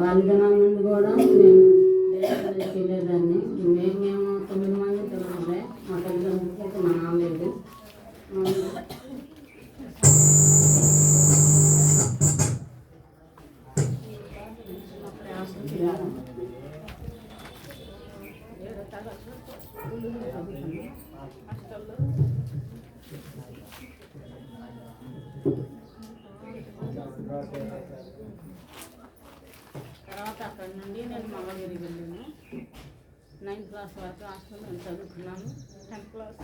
బాల్యదినం నుండి కూడా నేను దేవాలయానికి వెళ్ళేదాన్ని. మేము 9 మంది పిల్లలే. మా తల్లిదండ్రులకి అయితే మా నాన్న లేదు. తర్వాత అక్కడి నుండి నేను మంగళగిరికి వెళ్ళాను. 9th క్లాస్ వరకు హాస్టల్లో నేను చదువుకున్నాను. 10th క్లాస్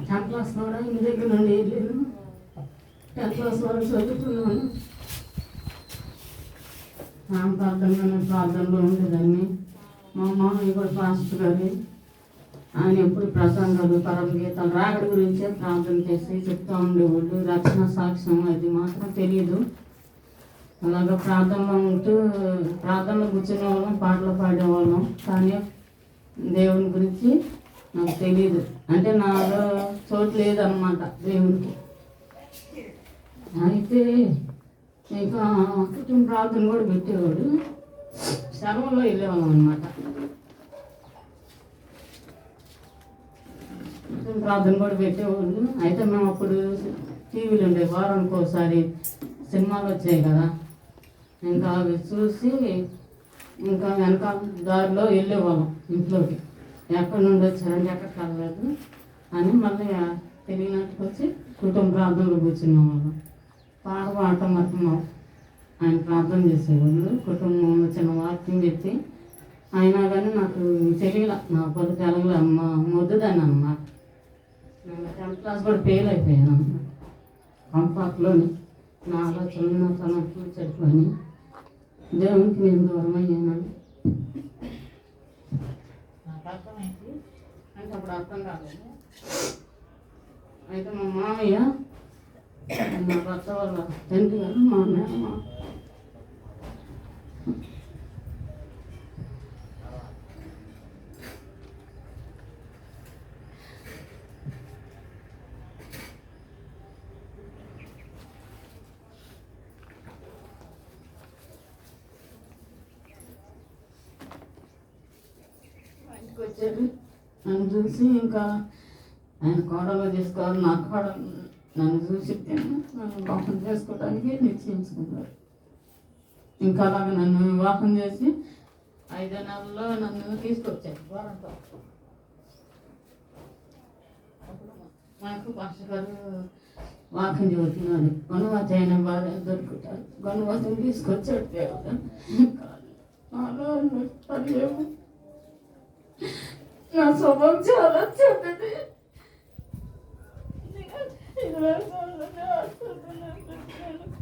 10th క్లాస్ కూడా ఇంటి దగ్గర నుండి వెళ్ళాను. 10th క్లాస్ వరకు చదువుకున్నాను. ప్రార్థనలో ఉండేదాన్ని. మా మామయ్య కూడా పాస్టర్ గారు. ఆయన ఎప్పుడు ప్రసంగాలు పరమగీతాలు రాగడి గురించే ప్రార్థన చేసి చెప్తూ ఉండేవాళ్ళు. రక్షణ సాక్ష్యం అది మాత్రం తెలియదు. అలాగా ప్రార్థనలో ఉంటూ ప్రార్థనలో కూర్చునే వాళ్ళం, పాటలు పాడేవాళ్ళం. కానీ దేవుని గురించి నాకు తెలియదు. అంటే నాలో చోటు లేదన్నమాట దేవునికి. అయితే ఇంకా కుటుంబ ప్రార్థన కూడా పెట్టేవాడు. శర్మలో వెళ్ళేవాళ్ళం అనమాట. ప్రార్థన కూడా పెట్టేవాళ్ళు. అయితే మేము అప్పుడు టీవీలు ఉండేవి. వారానికి ఒకసారి సినిమాలు వచ్చాయి కదా, ఇంకా అవి చూసి ఇంకా వెనకాల దారిలో వెళ్ళేవాళ్ళం ఇంట్లోకి. ఎక్కడి నుండి వచ్చారంటే ఎక్కడికి వెళ్ళలేదు అని మళ్ళీ తెలియనట్టుకు వచ్చి కుటుంబ ప్రార్థనలో కూర్చునేవాళ్ళం. పాడటం మొత్తం ఆయన ప్రార్థన చేసేవాళ్ళు. కుటుంబంలో చిన్న వాక్యం పెట్టి అయినా కానీ నాకు తెలియలే, నా పలు తెలుగులో అమ్మ మొద్దుదాన్ని అన్నమాట. నేను 10th క్లాస్ కూడా ఫెయిల్ అయిపోయాను అన్నమాట. కంఫర్ట్లోని నా ఆలోచనలు నా తనకు చెట్టుకొని దేవునికి నేను దూరం అయ్యాను. నాకు అర్థమైంది అంటే అప్పుడు అర్థం కాలేదు. అయితే మా మామయ్య నా భర్త వాళ్ళ తండ్రి గారు మా అన్నయ్య వచ్చారు. నన్ను చూసి ఇంకా ఆయన కోడలు చేసుకోవాలి, నా కోడలు నన్ను చూసి నన్ను వివాహం చేసుకోవడానికి నిశ్చయించుకున్నారు. ఇంకా అలాగే నన్ను వివాహం చేసి 5 నెలల్లో నన్ను తీసుకొచ్చారు. వారంతో మాకు పాస్టర్ గారు వాక్యం చదువుతున్నాడు. గొనవతి అయిన భార్య దొరుకుతారు. గొనవతిని తీసుకొచ్చాడు దేవుడు. నా స్వభావం చాలా చెడ్డది.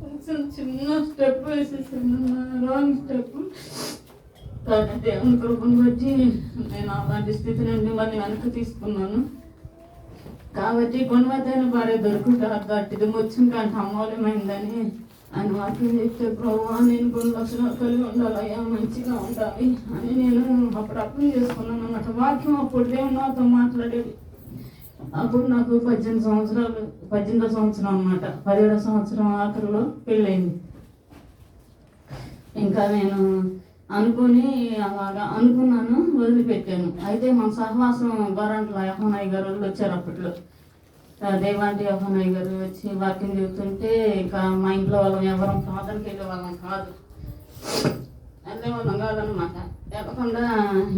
కొంచెం చిన్న స్టెప్ వేసేసాను, రాంగ్ స్టెప్. కానీ దేవుని కృపను బట్టి నేను అలాంటి స్థితి నుండి మళ్ళీ వెనక్కి తీసుకున్నాను. కాబట్టి గుణవతైన భార్య దొరుకుతారు. గట్టిది వచ్చిన కానీ అమూల్యమైందని ఆయన వాక్యం చెప్తే, ప్రభు నేను కొన్ని లక్షణాలు కలిగి ఉండాలి, అయ్యా మంచిగా ఉండాలి అని నేను అప్పుడు అర్థం చేసుకున్నాను అన్నమాట. వాక్యం అప్పుడు దేవుడు నాతో మాట్లాడేది. అప్పుడు నాకు 18 సంవత్సరాలు, 18వ సంవత్సరం అన్నమాట. 17వ సంవత్సరం ఆఖరిలో పెళ్ళయింది. ఇంకా నేను అలాగా అనుకున్నాను, వదిలిపెట్టాను. అయితే మన సహవాసం గోరంట్ల యహోనయ్య గారు వచ్చారు అప్పట్లో. దేవాంటి యహోనయ్య గారు వచ్చి వాక్యం చెబుతుంటే ఇంకా మా ఇంట్లో వాళ్ళం ఎవరం ప్రార్థనకి వెళ్ళేవాళ్ళం కాదు, వెళ్ళేవాళ్ళం కాదనమాట. లేకుండా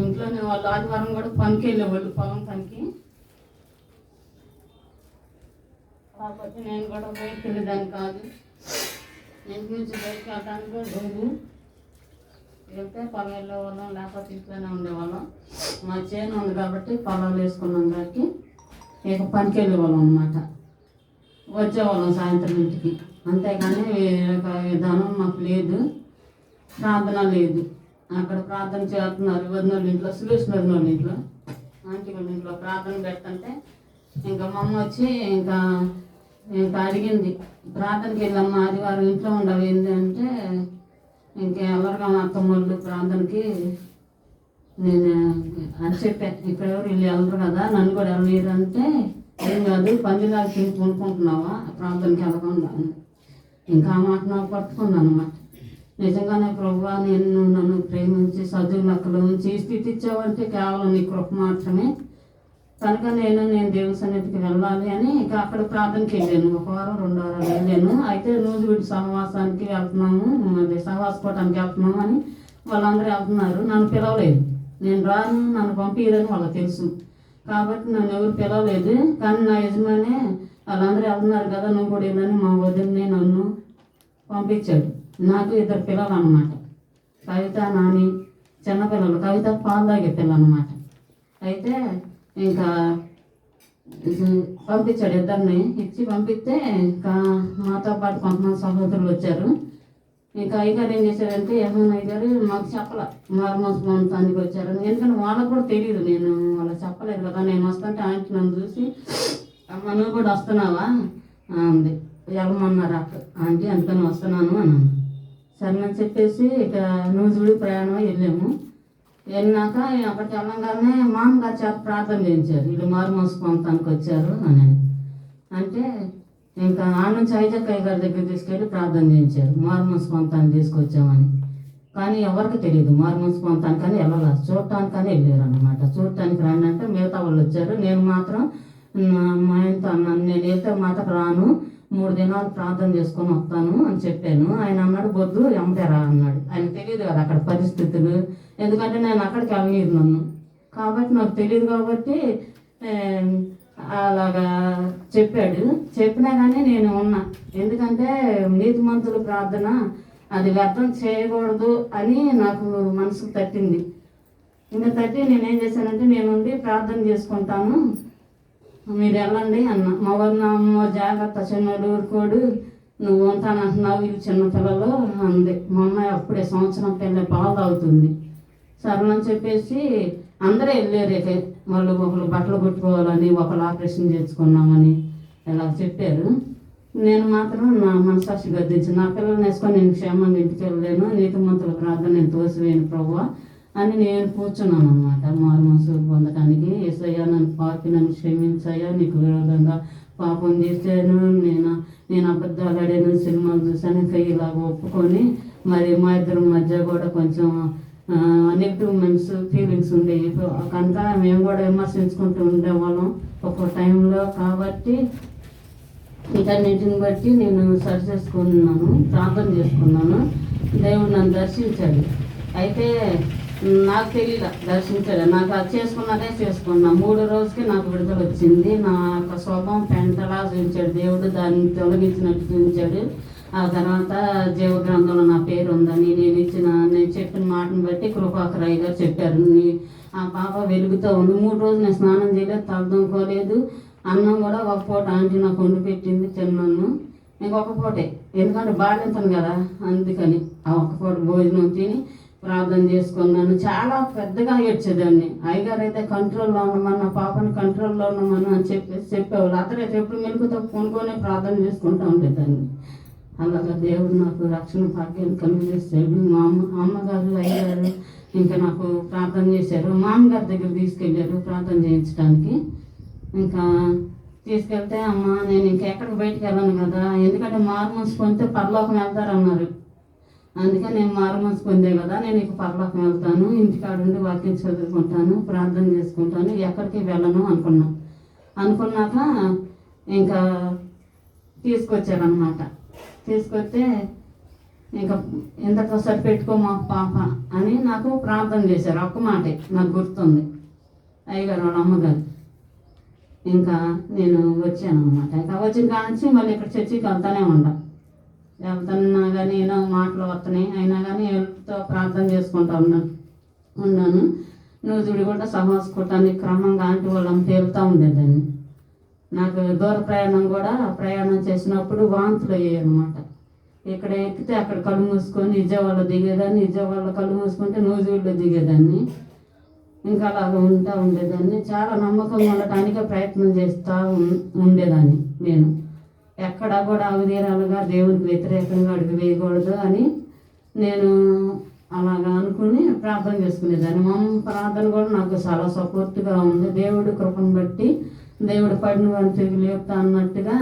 ఇంట్లోనే వాళ్ళు ఆదివారం కూడా పనికి వెళ్ళేవాళ్ళు, పొలం పనికి. కాకపోతే నేను కూడా బయటకు వెళ్ళేదాన్ని కాదు. ఇంటి నుంచి బయటకు వెళ్ళడానికి రోజు వెళ్తే పొలం వెళ్ళేవాళ్ళం, లేకపోతే ఇంట్లోనే ఉండేవాళ్ళం. మా చేను ఉంది కాబట్టి పొలాలు వేసుకున్నాం కాబట్టి ఇక పనికి వెళ్ళేవాళ్ళం అన్నమాట. వచ్చేవాళ్ళం సాయంత్రం ఇంటికి. అంతేగాని విధానం మాకు లేదు, ప్రార్థన లేదు. అక్కడ ప్రార్థన చేస్తున్నారు వదినోళ్ళ ఇంట్లో, సురేష్ వదినోళ్ళ ఇంట్లో, ఆంటీ వాళ్ళ ఇంట్లో ప్రార్థన పెడుతుంటే ఇంకా మా అమ్మ వచ్చి ఇంకా అడిగింది, ప్రార్థనకి వెళ్ళమ్మా, ఆదివారం ఇంట్లో ఉండవు ఏంటి అంటే, ఇంకా ఎవరుగా మా అత్తమ్మోళ్ళు ప్రార్థనకి నేను అని చెప్పాను. ఇక్కడ ఎవరు వీళ్ళు వెళ్ళరు కదా, నన్ను కూడా వెళ్ళరు అంటే ఏం కాదు పందిలాగా తిని కొనుక్కుంటున్నావా ప్రార్థనకి వెళ్ళకుండా. ఇంకా ఆ మాట నాకు పట్టుకుంది అనమాట. నిజంగానే ప్రభువా, నేను నన్ను ప్రేమించి సజీవ లెక్కలో ఉంచి ఈ స్థితి ఇచ్చావంటే కేవలం నీ కృప మాత్రమే కనుక నేను దేవుని సన్నిధికి వెళ్ళాలి అని ఇక అక్కడ ప్రార్థనకి వెళ్ళాను. 1 వారం 2 వారాలు వెళ్ళాను. అయితే నూజివీడు సహవాసానికి వెళ్తున్నాము, అది సహవాసుకోవటానికి వెళ్తున్నాము అని వాళ్ళందరూ వెళ్తున్నారు. నన్ను పిలవలేదు. నేను రాను, నన్ను పంపించదని వాళ్ళకి తెలుసు కాబట్టి నన్ను ఎవరు పిలవలేదు. కానీ నా యజమానే వాళ్ళందరూ వెళ్తున్నారు కదా, నువ్వు కూడా వెళ్ళని మా వదిలిని నన్ను పంపించాడు. నాకు 2 పిల్లలు అన్నమాట, కవిత నాని. చిన్నపిల్లలు, కవిత పాలు తాగే పిల్ల అన్నమాట. అయితే ఇంకా పంపించాడు, 2 ఇచ్చి పంపిస్తే ఇంకా మాతో పాటు కొంతమంది సహోదరులు వచ్చారు. ఇంకా అయ్యగారు ఏం చేశారంటే, యహోన్ అయ్యగారు మాకు చెప్పలే మారుమోసు ప్రాంతానికి వచ్చారని. ఎందుకంటే వాళ్ళకు కూడా తెలియదు, నేను వాళ్ళకి చెప్పలేదు కదా. నేను వస్తుంటే ఆంటీ నన్ను చూసి, అమ్మ నువ్వు కూడా వస్తున్నావా అంది. వెళ్ళమన్నారు అక్క ఆంటీ, అందుకని వస్తున్నాను అన్నాను. సరేనని చెప్పేసి ఇక నూజివీడు ప్రయాణం వెళ్ళాము. వెళ్ళినాక అక్కడికి వెళ్ళంగానే మామగారు చేత ప్రార్థన చేయించారు, వీళ్ళు మారుమోసు ప్రాంతానికి వచ్చారు అని. అంటే ఇంకా ఆ నుంచి ఐజక్కయ్య గారి దగ్గర తీసుకెళ్ళి ప్రార్థన చేయించారు, మారుమోసు ప్రాంతాన్ని తీసుకొచ్చామని. కానీ ఎవరికి తెలియదు మారుమోసు ప్రాంతానికని వెళ్ళాలి, చూడటానికని వెళ్ళారు అన్నమాట. చూడటానికి రండి అంటే మిగతా వాళ్ళు వచ్చారు. నేను మాత్రం మా ఆయనతో అన్నాను, నేను వెళ్తే మాత్రం రాను, 3 దినాలు ప్రార్థన చేసుకొని వస్తాను అని చెప్పాను. ఆయన అన్నాడు, వద్దు ఎంపేరా అన్నాడు. ఆయన తెలియదు కదా అక్కడ పరిస్థితులు, ఎందుకంటే నేను అక్కడికి వెళ్ళలేదు నన్ను, కాబట్టి నాకు తెలియదు కాబట్టి అలాగా చెప్పాడు. చెప్పినా కానీ నేను ఉన్నా, ఎందుకంటే నీతిమంతుల ప్రార్థన అది వ్యర్థం చేయకూడదు అని నాకు మనసుకు తట్టింది. ఇంకా తట్టి నేనేం చేశానంటే, నేనుండి ప్రార్థన చేసుకుంటాను, మీరు వెళ్ళండి అన్న. మా వారిని అమ్మ జాగ్రత్త, చిన్నోడు ఊరుకోడు, నువ్వు ఉంటానంటున్నావు, వీళ్ళు చిన్నపిల్లలు అంది. మా అమ్మాయి అప్పుడే సంవత్సరం పిల్ల పాలు తాగుతుంది. సరేనని చెప్పేసి అందరూ వెళ్ళారు. వాళ్ళు ఒకరు బట్టలు కుట్టుకోవాలని, ఒకరు ఆపరేషన్ చేసుకున్నామని ఇలా చెప్పారు. నేను మాత్రం నా మనసాక్షి గద్దించి, నా పిల్లల్ని వేసుకొని నేను క్షేమంగా ఇంటికి వెళ్ళలేను, నీతిమంతుల ప్రార్థన నేను తోసివేయను ప్రభువా అని నేను కూర్చున్నాను అన్నమాట. మారుమనసు పొందడానికి. యేసయ్యా, నన్ను పాపి, నన్ను క్షమించయ్యా, నీకు విరోధంగా పాపం చేశాను, నేను అబద్ధాలు ఆడాను, సినిమాలు చూశాను, ఇంకా ఇలాగ ఒప్పుకొని మరి మా ఇద్దరి మధ్య కూడా కొంచెం నెగిటివ్ ఫీలింగ్స్ ఉండేవి కనుక మేము కూడా విమర్శించుకుంటూ ఉండేవాళ్ళం ఒక టైంలో. కాబట్టి వీటన్నింటిని బట్టి నేను సరి చేసుకున్నాను, ప్రార్థన చేసుకున్నాను. దేవుడు నన్ను దర్శించాడు. అయితే నాకు తెలియదు దర్శించాడు, నాకు అది చేసుకున్నా. 3 రోజుకి నాకు విడుదల వచ్చింది. నా యొక్క స్వభావం పెంటలా చూపించాడు దేవుడు, దాన్ని తొలగించినట్టు చూపించాడు. ఆ తర్వాత జీవగ్రంథంలో నా పేరు ఉందని నేను చెప్పిన మాటను బట్టి కృపాకర్ అయ్య గారు చెప్పారు, ఆ పాప వెలుగుతూ ఉంది. 3 రోజులు నేను స్నానం చేయలేదు, తలదొంకోలేదు, అన్నం కూడా ఒక పూట ఆంటీ నాకు వండి పెట్టింది, తిన్నాను. ఇంకొక పూటే, ఎందుకంటే బాధింతాను కదా, అందుకని ఆ ఒక్క పూట భోజనం తిని ప్రార్థన చేసుకున్నాను. చాలా పెద్దగా ఏడ్చేదాన్ని. అయ్యగారు అయితే కంట్రోల్లో ఉండమని, నా పాపని కంట్రోల్లో ఉండమని అని చెప్పేవాళ్ళు. అతనైతే ఎప్పుడు మెలుగుతో కొనుక్కొని ప్రార్థన చేసుకుంటూ ఉండేదాన్ని. అలాగా దేవుడు నాకు రక్షణ భాగ్యం కలిగిస్తాడు. మా అమ్మగారు అయ్యారు, ఇంకా నాకు ప్రార్థన చేశారు. మామగారి దగ్గర తీసుకెళ్ళారు ప్రార్థన చేయించడానికి. ఇంకా తీసుకెళ్తే, అమ్మ నేను ఇంకెక్కడికి బయటకు వెళ్ళను కదా, ఎందుకంటే మారుమనసు పొందితే పరలోకం వెళ్తారన్నారు. అందుకని నేను మారుమనసు పొందే కదా, నేను ఇక పరలోకం వెళ్తాను, ఇంటికాడ ఉండి వాక్యం చదువుకుంటాను, ప్రార్థన చేసుకుంటాను, ఎక్కడికి వెళ్ళను అనుకున్నాక ఇంకా తీసుకొచ్చారనమాట. తీసుకొస్తే ఇంకా ఇంతకు సరిపెట్టుకో మా పాప అని నాకు ప్రార్థన చేశారు. ఒక్క మాటే నాకు గుర్తుంది, అయ్యగారు వాళ్ళ అమ్మగారు. ఇంకా నేను వచ్చాను అనమాట. ఇంకా వచ్చిన కానించి మళ్ళీ ఇక్కడ చర్చికి వెళ్తానే వెళ్తున్నా కానీ ఏదో మాటలు వస్తున్నాయి, అయినా కానీ వెళ్తూ ప్రార్థన చేసుకుంటా ఉన్నాను. నూజివీడు కూడా సహవాసుకోవటానికి క్రమంగా ఆంటీ వాళ్ళంతా వెళ్తూ ఉండేదాన్ని. నాకు దూర ప్రయాణం చేసినప్పుడు వాంతులు అయ్యాయి అనమాట. ఇక్కడ ఎక్కితే అక్కడ కళ్ళు మూసుకొని విజయవాడలో దిగేదాన్ని, విజయవాడలో కళ్ళు మూసుకుంటే నూజివీడులో దిగేదాన్ని. ఇంకా అలాగ ఉండేదాన్ని. చాలా నమ్మకంగా ఉండటానికే ప్రయత్నం చేస్తూ ఉండేదాన్ని. నేను ఎక్కడా కూడా అవిధీరాలుగా దేవునికి వ్యతిరేకంగా అడుగు వేయకూడదు అని నేను అలాగా అనుకుని ప్రార్థన చేసుకునేదాన్ని. మా ప్రార్థన కూడా నాకు చాలా సపోర్ట్గా ఉంది. దేవుడు కృపను బట్టి దేవుడు పడిన వాడిని తిరిగి లేపుతా అన్నట్టుగా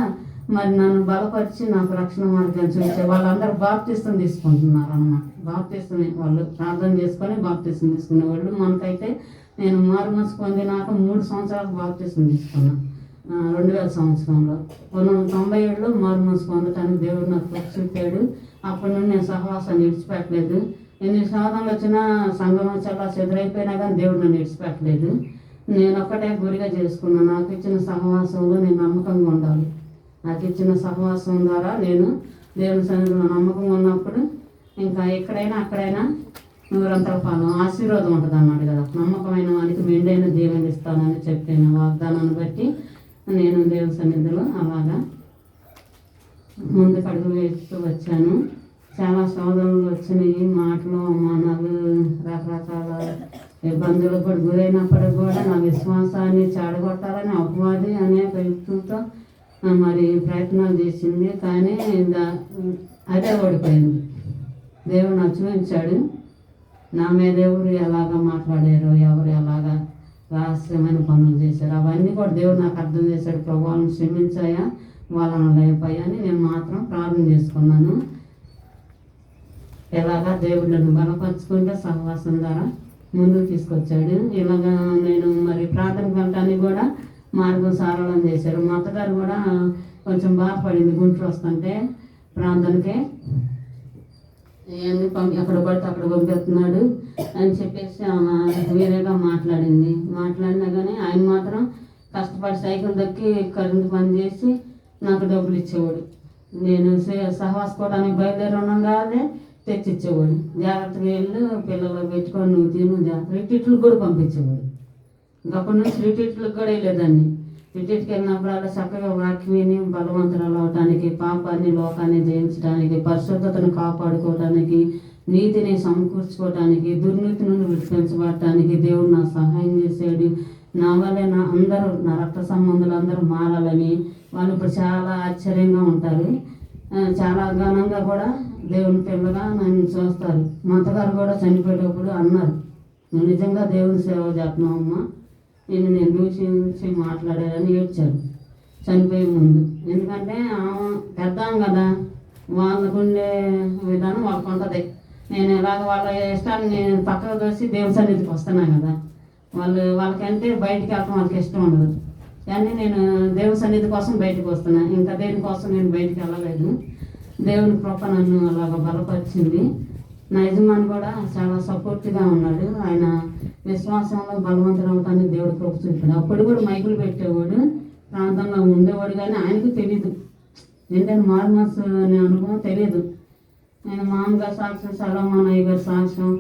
మరి నన్ను బలపరిచి నాకు రక్షణ మార్గాన్ని చూపించే వాళ్ళందరూ బాప్తిస్తం తీసుకుంటున్నారు అన్నమాట. బాప్తిస్తం వాళ్ళు ప్రార్థన చేసుకొని బాప్తిస్తం తీసుకునేవాళ్ళు. మనకైతే నేను మారుమనసు పొందినాక 3 సంవత్సరాలకు బాప్తిస్తం తీసుకున్నాను. 2000 సంవత్సరంలో 1997లో మారుమనసు పొందటానికి దేవుడు నాకు చూపాడు. అప్పటి నుండి నేను సహవాసాన్ని విడిచిపెట్టలేదు. ఎన్ని సాధనలు వచ్చినా సంఘం చాలా చెదరైపోయినా కానీ దేవుడు నన్ను విడిచిపెట్టలేదు. నేను ఒక్కటే గురిగా చేసుకున్నాను, నాకు ఇచ్చిన సహవాసంలో నేను నమ్మకంగా ఉండాలి. నాకు ఇచ్చిన సహవాసం ద్వారా నేను దేవుని సన్నిధిలో నమ్మకంగా ఉన్నప్పుడు ఇంకా ఎక్కడైనా అక్కడైనా నూరంతల పాలన ఆశీర్వాదం ఉంటుంది అన్నాడు కదా. నమ్మకమైన వానికి మెండైన దేవుని ఇస్తానని చెప్పిన వాగ్దానాన్ని బట్టి నేను దేవుని సన్నిధిలో అలాగా ముందుకు అడుగు వేస్తూ వచ్చాను. చాలా శోధనలు వచ్చినాయి, మాటలు అవమానాలు రకరకాల ఇబ్బందులకు కూడా గురైనప్పటికి కూడా నా విశ్వాసాన్ని చెడగొట్టాలని అపవాది అనేక యుక్తులతో మరి ప్రయత్నాలు చేసింది. కానీ అదే ఓడిపోయింది. దేవుడు నాకు చూపించాడు నా మీద ఎవరు ఎలాగ మాట్లాడారో, ఎవరు ఎలాగ రహస్యమైన పనులు చేశారు అవన్నీ కూడా దేవుడు నాకు అర్థం చేశాడు. ప్రభువులను క్షమించాయా, వాళ్ళను లేపాయా అని నేను మాత్రం ప్రార్థన చేసుకున్నాను. ఎలాగా దేవుళ్ళను బలపరుచుకుంటే సహవాసం ద్వారా ముందుకు తీసుకొచ్చాడు. ఇలాగా నేను మరి ప్రార్థన వెళ్ళటానికి కూడా మార్గం సరళం చేశారు. మా అత్తగారు కూడా కొంచెం బాధపడింది, గుంటూరు వస్తుంటే ప్రార్థనకే ఎక్కడ పడితే అక్కడ పంపిస్తున్నాడు అని చెప్పేసి వేరేగా మాట్లాడినా కానీ ఆయన మాత్రం కష్టపడి సైకిల్ దక్కి కరెంటు పని చేసి నాకు డబ్బులు ఇచ్చేవాడు. నేను సహవాసుకోవడానికి బయలుదేరి ఉండగానే తెచ్చిచ్చేవాడు. జాగ్రత్తగా వెళ్ళు, పిల్లలు పెట్టుకొని నువ్వు తిను, జాగ్రత్త రిట్రీట్లకు కూడా పంపించేవాడు. ఇంకప్పటి నుంచి రిట్రీట్లకు కూడా వెళ్ళేదాన్ని. రిట్రీట్కి వెళ్ళినప్పుడు అలా చక్కగా వాక్యాన్ని బలవంతురాలు అవటానికి, పాపాన్ని లోకాన్ని జయించడానికి, పరిశుద్ధతను కాపాడుకోవడానికి, నీతిని సమకూర్చుకోవటానికి, దుర్నీతి నుండి విడిపించబడటానికి దేవుడు నాకు సహాయం చేశాడు. నా వల్లే అందరూ నా రక్త సంబంధులు అందరూ మారాలని వాళ్ళు ఇప్పుడు చాలా ఆశ్చర్యంగా ఉంటారు. చాలా ఘనంగా కూడా దేవుని పిల్లగా నన్ను చూస్తారు. మా అత్తగారు కూడా చనిపోయేటప్పుడు అన్నారు, నువ్వు నిజంగా దేవుని సేవ చేస్తున్నావు అమ్మా, నేను దూషించి మాట్లాడారని ఏడ్చారు చనిపోయే ముందు. ఎందుకంటే పెద్దాం కదా, వాళ్ళకుండే విధానం వాళ్ళకు ఉంటుంది. నేను ఎలాగ వాళ్ళ ఇష్టాన్ని నేను పక్కకు దోసి దేవుని సన్నిధికి వస్తున్నాను కదా, వాళ్ళకంటే బయటికి వెళ్ళడం వాళ్ళకి ఇష్టం ఉండదు. కానీ నేను దేవుని సన్నిధి కోసం బయటకు వస్తున్నాను, ఇంకా దేనికోసం నేను బయటికి వెళ్ళలేదు. దేవుని కృప నన్ను అలాగ బలపరిచింది. నా యజమాని కూడా చాలా సపోర్ట్గా ఉన్నాడు. ఆయన విశ్వాసంలో బలవంతులు అవటానికి దేవుడు కృప చూపాడు. అప్పుడు కూడా మైకులు పెట్టేవాడు, ప్రాంతంలో ఉండేవాడు, కానీ ఆయనకు తెలియదు ఏంటంటే మారుమనసు అనే అనుభవం తెలియదు. నేను మామూలుగా సాక్ష్యం సలోమన్ అయ్య గారి సాక్ష్యం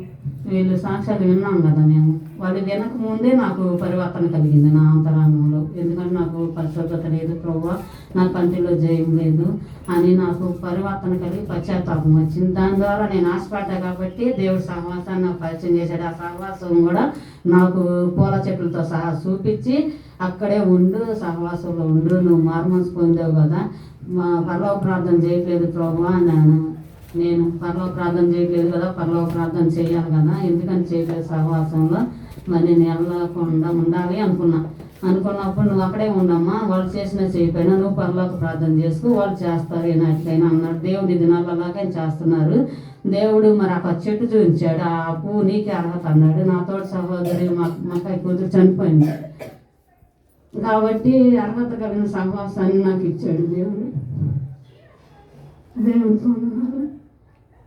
వీళ్ళు సాక్ష్యాలు విన్నాం కదా మేము. వాళ్ళు వినక ముందే నాకు పరివర్తన కలిగింది నా అంతరంగంలో. ఎందుకంటే నాకు పరిశుభ్రత లేదు ప్రభువా, నా కంటిలో జయం లేదు అని నాకు పరివర్తన కలిగి పశ్చాత్తాపం వచ్చింది. దాని ద్వారా నేను ఆశపడ్డా కాబట్టి దేవుడు సహవాసాన్ని నాకు పరిచయం చేశాడు. ఆ సహవాసం కూడా నాకు పూల చెట్లతో సహా చూపించి అక్కడే ఉండు, సహవాసంలో ఉండు, నువ్వు మారుమనసు పొందావు కదా, పరలోక ప్రార్థన చేయట్లేదు ప్రభువా, నేను పరలోక ప్రార్థన చేయట్లేదు కదా, పరలోక ప్రార్థన చేయాలి కదా, ఎందుకని చేయలేదు సహవాసంలో, మరి నేను వెళ్ళకుండా ఉండాలి అనుకున్నప్పుడు నువ్వు అక్కడే ఉండమ్మా, వాళ్ళు చేసినా చేయకపోయినా నువ్వు పరలోక ప్రార్థన చేసుకో, వాళ్ళు చేస్తారు ఏనాటికైనా అన్నాడు. దేవుడి దినాలలాగే చేస్తున్నారు. దేవుడు మరి ఆ చెట్టు చూపించాడు, ఆ పువ్వు నీకే అర్హత అన్నాడు. నా తోటి సహోదరి మక్కాయి కూతురు చనిపోయింది కాబట్టి అర్హత కలిగిన సహవాసాన్ని నాకు ఇచ్చాడు దేవుడితో ఉన్నారు.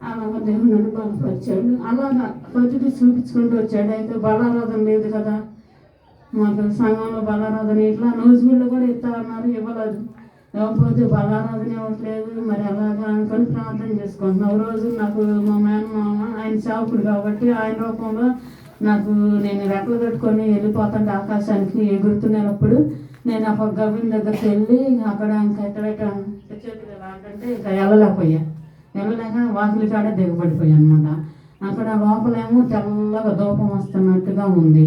అలాగా దేవుడు నన్ను బలపరిచాడు. అలాగా ప్రతిదీ చూపించుకుంటూ వచ్చాడు. అయితే బలారాధన లేదు కదా మాకు సంఘంలో, బలారాధన ఇట్లా నూజివీళ్ళు కూడా ఇస్తారన్నారు, ఇవ్వలేదు. ఇవ్వకపోతే బలారాధన ఇవ్వట్లేదు, మరి అలాగా అనుకొని ప్రార్థన చేసుకుంటున్నాం. రోజు నాకు మా మేనమామ ఆయన సేవకుడు కాబట్టి ఆయన రూపంలో నాకు నేను రెక్కలు కట్టుకొని వెళ్ళిపోతుంటే ఆకాశానికి ఎగురుతున్నప్పుడు నేను ఆ గవిని దగ్గరికి వెళ్ళి అక్కడ ఇంకా ఎక్కడెక్క చేతులు ఎలా అంటే ఇంకా వెళ్ళలేక వాకిలి కాడ దిగబడిపోయాను అనమాట. అక్కడ లోపలేమో తెల్లగా దూపం వస్తున్నట్టుగా ఉంది.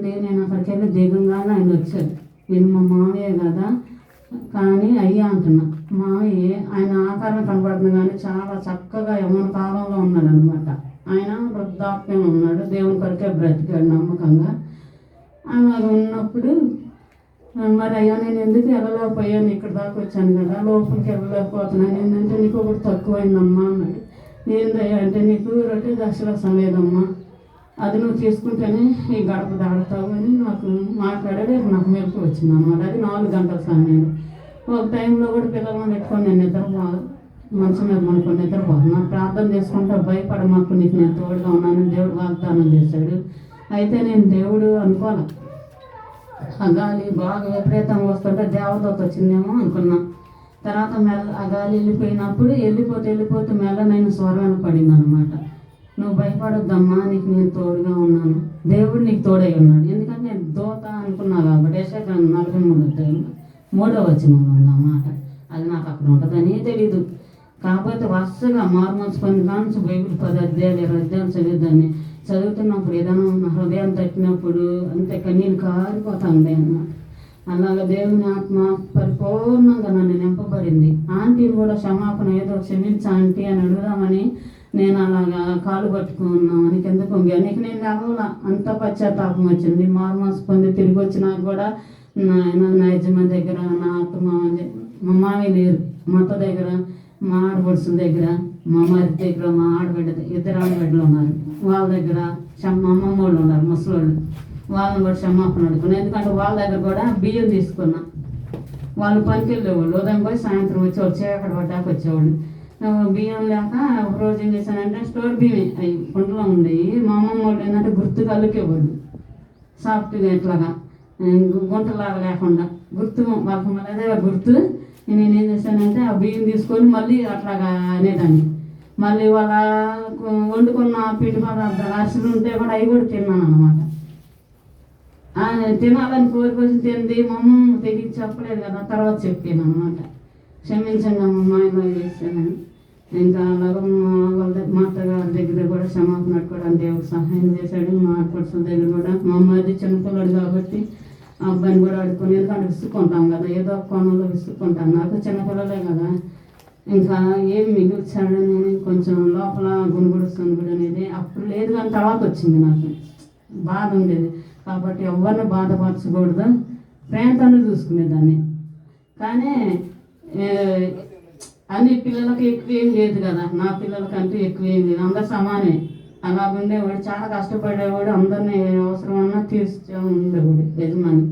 నేను అక్కడికి వెళ్ళి దిగంగానే ఆయన వచ్చాడు. ఇది మా మామయ్య కదా కానీ అయ్యా అంటున్నా, మామయ్య ఆయన ఆకారం కనబడుతుంది కానీ చాలా చక్కగా యవ్వన కాలంలో ఉన్నాడు అనమాట. ఆయన వృద్ధాప్యంలో ఉన్నాడు, దేవుని కొరకే బ్రతికాడు నమ్మకంగా. అలాగ ఉన్నప్పుడు మరి అయ్యా నేను ఎందుకు వెళ్ళలేకపోయాను, ఇక్కడ దాకా వచ్చాను కదా, లోపలికి వెళ్ళలేకపోతున్నాను, ఏంటంటే నీకు ఒకటి తక్కువైందమ్మా అన్నాడు. ఏందయ్యా అంటే, నీకు రొట్టె దశరసం లేదమ్మా, అది నువ్వు తీసుకుంటేనే ఈ గడప దాడతావు అని నాకు మాట్లాడాడు. నాకు మెలకు వచ్చింది అన్నమాట. అది 4 గంటల సమయం. ఒక టైంలో కూడా పిల్లలను పెట్టుకొని నేను మంచం మీద మనకొని నిద్రపోతున్నాను. ప్రార్థన చేసుకుంటా, భయపడమాకు, నీకు నేను తోడుగా ఉన్నాను, దేవుడు వాగ్దానం చేశాడు. అయితే నేను దేవుడు అనుకోను. ఆ గాలి బాగా విపరీతంగా వస్తుంటే దేవదూత వచ్చిందేమో అనుకున్నా. తర్వాత ఆ గాలి వెళ్ళిపోతే మెల్లనైన స్వరం పడింది అనమాట. నువ్వు భయపడొద్దమ్మా, నీకు నేను తోడుగా ఉన్నాను, దేవుడు నీకు తోడై ఉన్నాడు. ఎందుకంటే నేను దూత అనుకున్నా కాబట్టి యెషయా 43:3 ఉందన్నమాట. అది నాకు అక్కడ ఉంటుందని తెలీదు. కాకపోతే వరుసగా మారుమనసు పొంది కావచ్చు బైబిల్ 10 అధ్యాయాలు 20 అధ్యాయాలు చదివేదాన్ని. చదువుతున్నప్పుడు ఏదైనా నా హృదయం తట్టినప్పుడు అంతే కన్నీళ్ళు కారిపోతాంది అన్నమాట. అలాగా దేవుని ఆత్మ పరిపూర్ణంగా నన్ను నింపబడింది. ఆంటీని కూడా క్షమాపణ, ఏదో క్షమించా ఆంటీ అని అడుగుదామని నేను అలాగా కాలు పట్టుకున్నామని కింద కొంగా. నీకు నేను లేవలా, అంత పశ్చాత్తాపం వచ్చింది. మారుమనసు పొంది తిరిగి వచ్చినాక కూడా నా యజమాని దగ్గర, నా అత్త మా మామయ్య లేరు, మా అత్త దగ్గర, మా ఆడపడుచుల దగ్గర, మా మరి దగ్గర, మా ఆడబిడ్డ 2 ఆడబిడ్డలు ఉన్నారు, వాళ్ళ దగ్గర మా అమ్మమ్మ వాళ్ళు ఉన్నారు ముసలోళ్ళు, వాళ్ళని కూడా క్షమాపణ అడుగుకున్నాను. ఎందుకంటే వాళ్ళ దగ్గర కూడా బియ్యం తీసుకున్నా. వాళ్ళు పనికి వెళ్ళేవాళ్ళు, ఉదయం పోయి సాయంత్రం వచ్చేవాళ్ళు, చీకటి పడ్డాక వచ్చేవాళ్ళు. బియ్యం లేక ఒక రోజు ఏం చేశానంటే స్టోర్ బియ్యం అవి కుండలో ఉండేవి. మా అమ్మమ్మ వాళ్ళు ఏంటంటే గుర్తుగా అల్లుకేవాళ్ళు, సాఫ్ట్గా ఇట్లాగా గుంటలాగా లేకుండా గుర్తు వాళ్ళకి మళ్ళీ అదే గుర్తు. నేనేం చేశానంటే ఆ బియ్యం తీసుకొని మళ్ళీ అట్లాగా అనేదాన్ని. మళ్ళీ వాళ్ళ వండుకున్న పిండి పదార్థాలు అసలు ఉంటే కూడా అవి కూడా తిన్నాను అనమాట. తినాలని కోరికొచ్చి తింది. మా అమ్మ తెగి చెప్పలేదు కదా, తర్వాత చెప్పాను అనమాట. క్షమించండి అమ్మ, ఇలా చేశానని. ఇంకా అలాగే మా అత్తగారి దగ్గర కూడా క్షమాపణ అడుకోవడానికి దేవుడు సహాయం చేశాడు. మా ఆడపడుచుల దగ్గర కూడా మా అమ్మాయి చిన్నపిల్లడు కాబట్టి ఆ అబ్బాయిని కూడా ఆడుకొని, ఎందుకంటే విసుక్కుంటాం కదా, ఏదో ఒక కోణంలో విసుక్కుంటాం. నాకు చిన్నపిల్లలే కదా, ఇంకా ఏం మిగిల్చాడని కొంచెం లోపల గుణగుడు అనేది అప్పుడు లేదు. కానీ తర్వాత వచ్చింది, నాకు బాధ ఉండేది. కాబట్టి ఎవరిని బాధపరచకూడదు, ప్రేమతోనే చూసుకునేదాన్ని. కానీ అన్ని పిల్లలకు ఎక్కువ ఏం లేదు కదా, నా పిల్లలకంటూ ఎక్కువ ఏం లేదు, అందరు సమానే. అలా ఉండేవాడు, చాలా కష్టపడేవాడు, అందరినీ అవసరమన్నా తీర్చే ఉండేవాడు యజమాని.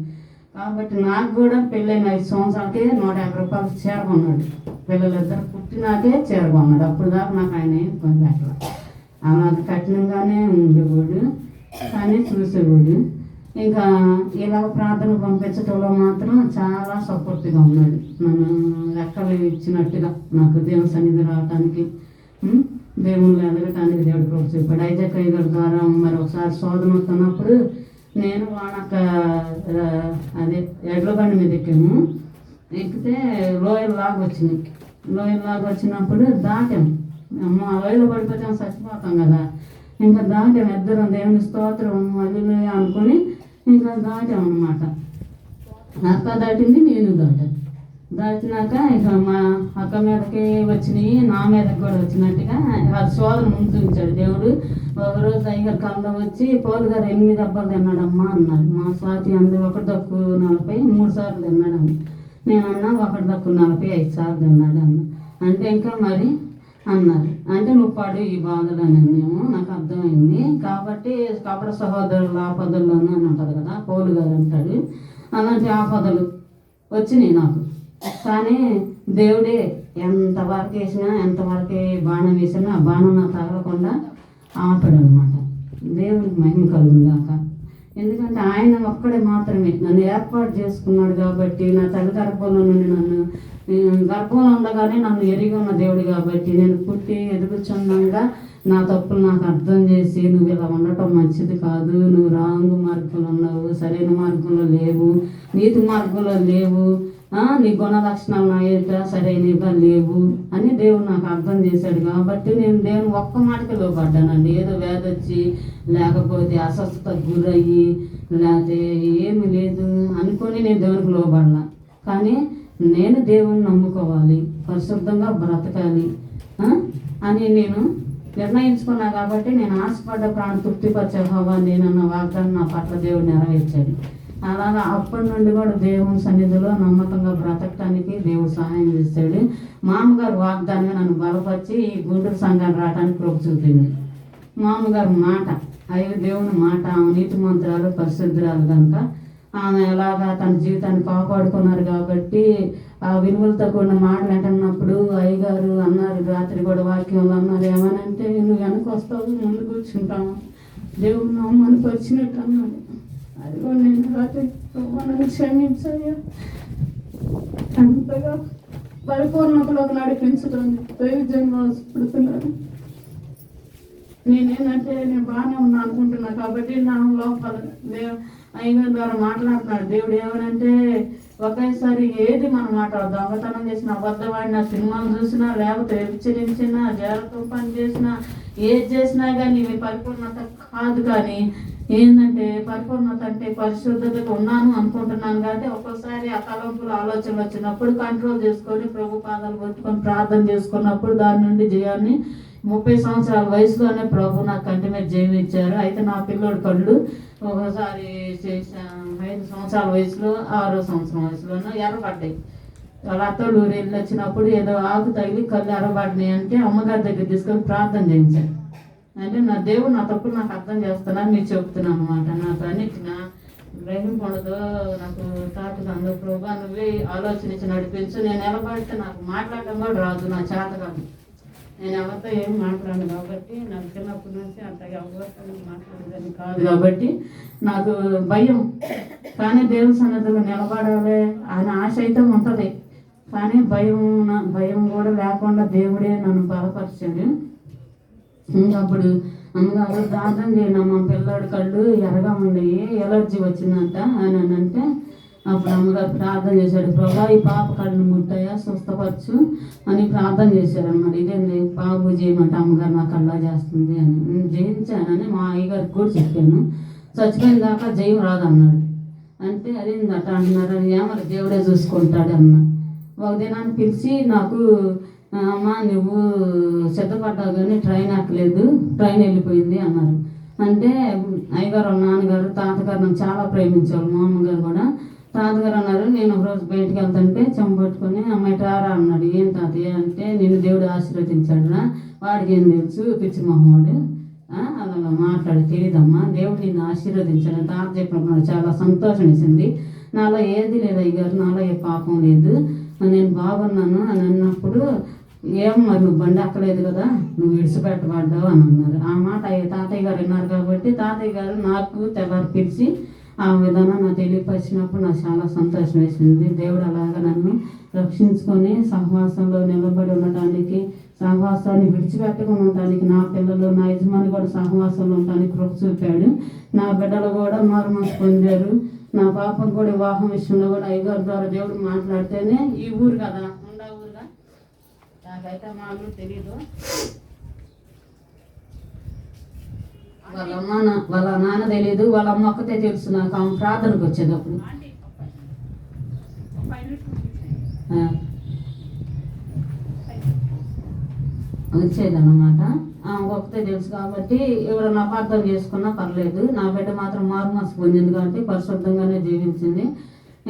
కాబట్టి నాకు కూడా పెళ్ళైన 5 సంవత్సరాలకే 150 రూపాయలు చీర కొన్నాడు. పిల్లలిద్దరు పుట్టినాకే చీర కొన్నాడు. అప్పుడు దాకా నాకు ఆయన ఏం పని అట్లా అలా కఠినంగానే ఉండేవాడు, కానీ చూసేవాడు. ఇంకా ఇలా ప్రార్థన పంపించడంలో మాత్రం చాలా సపోర్ట్గా ఉన్నాడు. నన్ను లెక్కలు ఇచ్చినట్టుగా నాకు దేవుని సన్నిధి రావటానికి, దేవుళ్ళు ఎదగటానికి దేవుడు ప్రోత్సహించాడు. ఐజాక్ గారి ద్వారా మరి ఒకసారి శోధన వస్తున్నప్పుడు నేను వానక అదే ఎడ్ల బండి మీద ఎక్కితే లోయల్లాగా వచ్చినాయి. లోయల్లాగా వచ్చినప్పుడు దాటాం. అమ్మ లోయలో పడిపోతే చచ్చిపోతాం కదా, ఇంకా దాటాం. ఇద్దరం దేవుని స్తోత్రం అది అనుకుని ఇంకా దాటాం అన్నమాట. అక్క దాటింది, నేను దాటినాక ఇక మా అక్క మీదకి వచ్చినాయి, నా మీదకి కూడా వచ్చినట్టుగా అది శోధన ముందు ఉంచాడు దేవుడు. ఒకరోజు అయ్యగారు కళ్ళం వచ్చి, పౌలు గారు 8 దెబ్బలు తిన్నాడమ్మా అన్నారు. మా స్వాతి అంది 1 దక్కు 40 3 సార్లు తిన్నాడని. నేను అన్నా 1 దక్కు 45 సార్లు తిన్నాడు అన్న. అంటే ఇంకా మరి అన్నారు. అంటే నువ్వు పడు ఈ బాధలు అని నాకు అర్థమైంది. కాబట్టి కపట సహోదరుల ఆపదల్లోనూ అని ఉంటుంది కదా, పౌలు గారు అంటాడు. అలాంటి ఆపదలు వచ్చినాయి నాకు. కానీ దేవుడే ఎంతవరకు వేసినా, ఎంతవరకు బాణం వేసినా ఆ బాణం నాకు తగలకుండా ఆపడు అనమాట. దేవుడికి మహిమ కలుగుగాక. ఎందుకంటే ఆయన ఒక్కడే మాత్రమే నన్ను ఏర్పాటు చేసుకున్నాడు కాబట్టి, నా తల్లి గర్భంలో నుండి నన్ను గర్భంలో ఉండగానే నన్ను ఎరిగి ఉన్న దేవుడు కాబట్టి, నేను పుట్టి ఎదుగుచుండగా నా తప్పులు నాకు అర్థం చేసి, నువ్వు ఇలా ఉండటం మంచిది కాదు, నువ్వు రాంగు మార్గంలో ఉన్నావు, సరైన మార్గంలో లేవు, నీతి మార్గంలో లేవు, నీ గుణ లక్షణాలు నా ఎదుట సరైనవిగా లేవు అని దేవుడు నాకు అర్థం చేశాడు. కాబట్టి నేను దేవుని ఒక్క మాటకి లోపడ్డానండి. ఏదో వేదొచ్చి లేకపోతే అస్వస్థతకు గురయ్యి లేకపోతే ఏమి లేదు అనుకొని నేను దేవునికి లోపడలా. కానీ నేను దేవుని నమ్ముకోవాలి, పరిశుద్ధంగా బ్రతకాలి అని నేను నిర్ణయించుకున్నా. కాబట్టి నేను ఆశపడ్డ ప్రాణం తృప్తిపరిచే హోవా నేనన్న వాగ్దానం నా పట్ల దేవుడు నెరవేర్చాడు. అలాగా అప్పటి నుండి కూడా దేవుని సన్నిధిలో నమ్మకంగా బ్రతకటానికి దేవుడు సహాయం చేస్తాడు. మామగారు వాగ్దానంగా నన్ను బలపరిచి ఈ గుంటూరు సంఘాన్ని రావడానికి కృప చూపింది. మామగారు మాట, అయ్యో దేవుని మాట, ఆమె నీతిమంతురాలు పరిశుద్ధురాలు కనుక ఆమె ఎలాగా తన జీవితాన్ని కాపాడుకున్నారు కాబట్టి ఆ విలువలతో కూడిన మాటలు అంటున్నప్పుడు అయ్యగారు అన్నారు, రాత్రి కూడా వాక్యంలో అన్నారు, ఏమనంటే నువ్వు వెనక వస్తావు, ముందు కూర్చుంటావు, దేవుడు నమ్మని పరిచినట్టు అన్నాడు. అది కూడా నేను రాత్రి నన్ను క్షమించయ్యా, అంతగా పరిపూర్ణతలోకి నడిపించడం దైవజన్మ పడుతున్నాను. నేనేంటంటే నేను బాగానే ఉన్నా అనుకుంటున్నా కాబట్టి నా లోపల అయ్యగారి ద్వారా మాట్లాడుతున్నాడు దేవుడు. ఏమనంటే ఒకేసారి ఏది మన మాట దొంగతనం చేసినా, అబద్ధవాడినా, సినిమాలు చూసినా, లేకపోతే వ్యభిచరించినా, జాగ్రత్త పని చేసినా, ఏది చేసినా కానీ ఇవి పరిపూర్ణత కాదు. కానీ ఏంటంటే పరిపూర్ణత అంటే పరిశుద్ధతగా ఉన్నాను అనుకుంటున్నాను కాబట్టి ఒక్కోసారి ఆ తలంపులు ఆలోచనలు వచ్చినప్పుడు కంట్రోల్ చేసుకొని ప్రభు పాదాలు పట్టుకొని ప్రార్థన చేసుకున్నప్పుడు దాని నుండి జయాన్ని 30 సంవత్సరాల వయసులోనే ప్రభు నాకు కంటి మీద జయం ఇచ్చారు. అయితే నా పిల్లోడి కళ్ళు ఒకసారి 5 సంవత్సరాల వయసులో 6వ సంవత్సరం వయసులోనూ ఎర్రబడ్డాయి. వాళ్ళ అత్తోళ్ళు ఊరు వెళ్ళి వచ్చినప్పుడు ఏదో ఆకు తగిలి కళ్ళు ఎర్రబడినాయి అంటే అమ్మగారి దగ్గర తీసుకొని ప్రార్థన చేయించాను. అంటే నా దేవుడు నా తప్పులు నాకు అర్థం చేస్తున్నాను మీకు చెప్తున్నాను అనమాట. నాకు అన్నిటిన గ్రహింపు ఉండదు, నాకు తాతకు అందరూ ప్రభు నువ్వే ఆలోచన ఇచ్చి నడిపించు. నేను నిలబడితే నాకు మాట్లాడటం కూడా రాదు, నా చేత కాదు, నేను ఎవరితో ఏం మాట్లాడను కాబట్టి నాకు చిన్నప్పటి నుంచి అంత ఎవరితో మాట్లాడేదని కాదు కాబట్టి నాకు భయం. కానీ దేవుని సన్నిధిలో నిలబడాలి ఆయన ఆశ అయితే ఉంటుంది. కానీ భయం కూడా లేకుండా దేవుడే నన్ను బలపరిచాడు. అప్పుడు అమ్మగారు ప్రార్థన చేయండి, మా పిల్లాడి కళ్ళు ఎర్రగా ఉండయి, ఎలర్జీ వచ్చిందంట అని అంటే అప్పుడు అమ్మగారు ప్రార్థన చేశాడు, ప్రభా ఈ పాప కళ్ళు ముట్టాయా స్వస్థపరచు అని ప్రార్థన చేశారు అన్నమాట. ఇదేంది బాబు చేయమంటే అమ్మగారు నాకు అలా చేస్తుంది అని నేను జయించానని మా అయ్యగారికి కూడా చెప్పాను. చచ్చిపోయిన దాకా జయం రాదన్నాడు. అంటే అదేందట అంటున్నారు, ఏమన్నా దేవుడే చూసుకుంటాడు అన్న. ఒక దినాన్ని పిలిచి నాకు అమ్మ నువ్వు సిద్ధపడ్డావు కానీ ట్రైన్ ఎక్కలేదు, ట్రైన్ వెళ్ళిపోయింది అన్నారు. అంటే అయ్యగారు నాన్నగారు తాతగారు నన్ను చాలా ప్రేమించేవాళ్ళు, మా అమ్మగారు కూడా. తాతగారు అన్నారు, నేను ఒకరోజు బయటికి వెళ్తుంటే చెంపట్టుకొని అమ్మాయి టారా అన్నాడు. ఏం తాతయ్య అంటే నిన్ను దేవుడు ఆశీర్వదించాడు రా, వాడికి ఏం తెలుసు పిచ్చి మొహమ్మడు అలా మాట్లాడి తెలియదమ్మా, దేవుడు నిన్ను ఆశీర్వదించాడు తాత చెప్పినప్పుడు చాలా సంతోషం వేసింది. నాలో ఏది లేదు అయ్యగారు, నాలో ఏ పాపం లేదు, నేను బాగున్నాను అని అన్నప్పుడు ఏం మరి నువ్వు బండి ఎక్కలేదు కదా, నువ్వు విడిచిపెట్టబడ్డావు అని అన్నారు. ఆ మాట తాతయ్య గారు విన్నారు కాబట్టి తాతయ్య గారు నాకు తెల్లారి పిలిచి ఆ విధానం నాకు తెలియపరిచినప్పుడు నాకు చాలా సంతోషం వేసింది. దేవుడు అలాగా నన్ను రక్షించుకొని సహవాసంలో నిలబడి ఉండటానికి, సహవాసాన్ని విడిచిపెట్టకుండా ఉండటానికి, నా పిల్లలు నా యజమాని కూడా సహవాసంలో ఉండటానికి కృప చూపాడు. నా బిడ్డలు కూడా మారుమనసు పొందారు. నా పాపకు కూడా వివాహం విషయంలో కూడా అయ్యగారి ద్వారా దేవుడు మాట్లాడితేనే ఈ ఊరు కదా ఉండా ఊరుగా, నాకైతే మా ఊరు తెలీదు. వాళ్ళ నాన్న తెలీదు, వాళ్ళ అమ్మ ఒక్కతే తెలుసు నాకు. ఆమె ప్రార్థనకు వచ్చేటప్పుడు వచ్చేదన్నమాట. ఆమె ఒక్కతే తెలుసు కాబట్టి ఎవరైనా అపార్థం చేసుకున్నా పర్లేదు. నా బిడ్డ మాత్రం మారుమనసు పొందింది కాబట్టి పరిశుద్ధంగానే జీవించింది.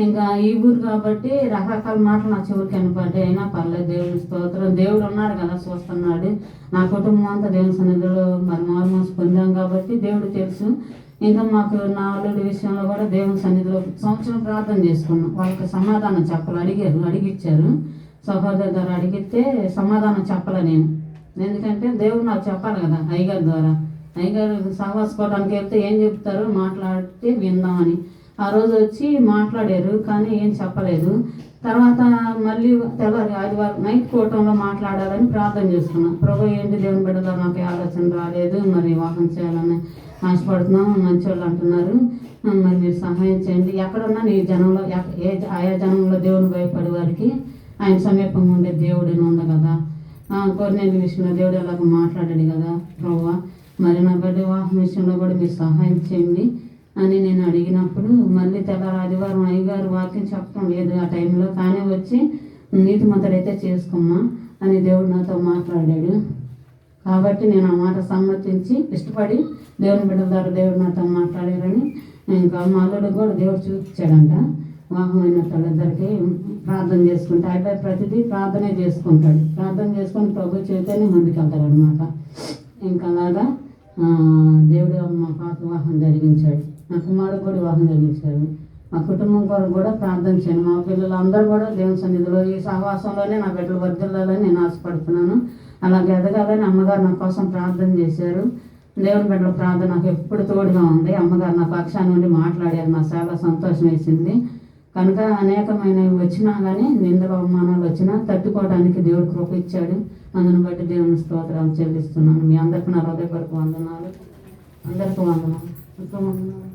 ఇంకా ఈ ఊరు కాబట్టి రకరకాల మాటలు నా చెవురికి వినపడ్డాయి, అయినా పర్లేదు. దేవుని స్తోత్రం, దేవుడు ఉన్నాడు కదా చూస్తున్నాడు. నా కుటుంబం అంతా దేవుని సన్నిధిలో మరి మారుమనసు పొందాం కాబట్టి దేవుడు తెలుసు. ఇంకా మాకు నా అల్లుడి విషయంలో కూడా దేవుని సన్నిధిలో సంవత్సరం ప్రార్థన చేసుకున్నాం. వాళ్ళకి సమాధానం చెప్పాలి అడిగిచ్చారు. సహోదరు ద్వారా అడిగితే సమాధానం చెప్పలే నేను, ఎందుకంటే దేవుడు నాకు చెప్పాలి కదా అయ్యగారి ద్వారా. అయ్యగారు సహవాసుకోవడానికి వెళ్తే ఏం చెప్తారు, మాట్లాడితే విందామని. ఆ రోజు వచ్చి మాట్లాడారు కానీ ఏం చెప్పలేదు. తర్వాత మళ్ళీ తెల్లారి ఆదివారం నైట్ కూటంలో మాట్లాడాలని ప్రార్థన చేసుకున్నాం. ప్రభు ఏంటి దేవుని బిడ్డలో నాకు ఆలోచన రాలేదు, మరి వివాహం చేయాలని ఆశపడుతున్నాం, మంచి వాళ్ళు అంటున్నారు, మరి మీరు సహాయం చేయండి. ఎక్కడున్నా నీ జనంలో ఆయా జనంలో దేవుని భయపడే వారికి ఆయన సమీపంగా ఉండే దేవుడిని ఉంది కదా. కొన్ని విషయంలో దేవుడు ఎలాగో మాట్లాడాడు కదా ప్రభువా, మరి నా బిడ్డ వివాహం విషయంలో కూడా మీరు సహాయం చేయండి అని నేను అడిగినప్పుడు మళ్ళీ తెల్లారి ఆదివారం అయ్యగారు వాక్యం చెప్పడం లేదు ఆ టైంలో, కానీ వచ్చి నీతిమంతుడైతే చేసుకోమ్మా అని దేవుడు నాతో మాట్లాడాడు. కాబట్టి నేను ఆ మాట సమ్మతించి ఇష్టపడి దేవుని బిడ్డల ద్వారా దేవుడు నాతో మాట్లాడారని ఇంకా మా అల్లుడు కూడా దేవుడు చూపించాడంట. వివాహమైన వాళ్ళిద్దరికి ప్రార్థన చేసుకుంటే అయిపోయి ప్రతిదీ ప్రార్థనే చేసుకుంటాడు. ప్రార్థన చేసుకొని ప్రభు చేతనే ముందుకెళ్తాడు అనమాట. ఇంకా అలాగా దేవుడు మా పాప వివాహం జరిగించాడు. నా కుమారుడు కూడా వివాహం జరిగించాడు. మా కుటుంబం కొరకు కూడా ప్రార్థన చేయండి. మా పిల్లలందరూ కూడా దేవుని సన్నిధిలో ఈ సహవాసంలోనే నా బిడ్డలు వర్ధిల్లాలని నేను ఆశపడుతున్నాను. అలాగే ఎదగాలని అమ్మగారు నా కోసం ప్రార్థన చేశారు. దేవుని బిడ్డల ప్రార్థన నాకు ఎప్పుడు తోడుగా ఉంది. అమ్మగారు నా పక్షాన్ని నుండి మాట్లాడారు. నాకు చాలా సంతోషం వేసింది. కనుక అనేకమైనవి వచ్చినా కానీ నిందలు అవమానాలు వచ్చినా తట్టుకోవడానికి దేవుడు కృప ఇచ్చాడు. అందుని బట్టి దేవుని స్తోత్రాలు చెల్లిస్తున్నాను. మీ అందరికీ నా హృదయపూర్వక వందనాలు. అందరికీ వందనాలు.